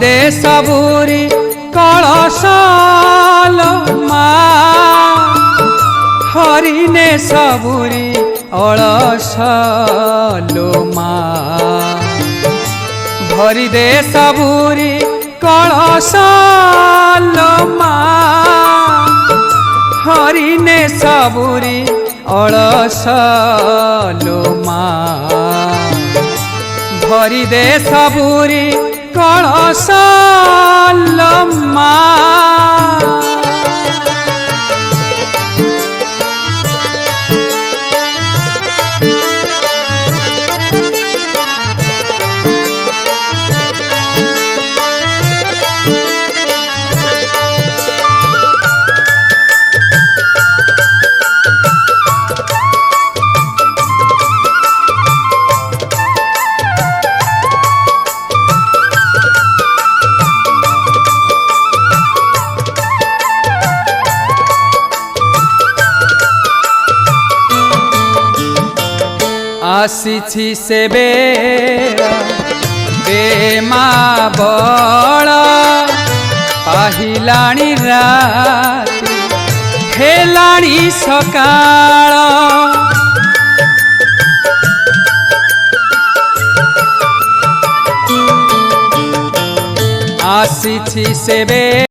दे सबुरी कलशालो मा हरिने सबुरी अलशालो मा भरी दे सबुरी कलशालो मा हरिने सबुरी अलशालो मा भरी दे सबुरी कलशालो मा आसी से बेरा बेमा बड़ा पाहिलाणी राती हेलाणी सकाळ आसी से बे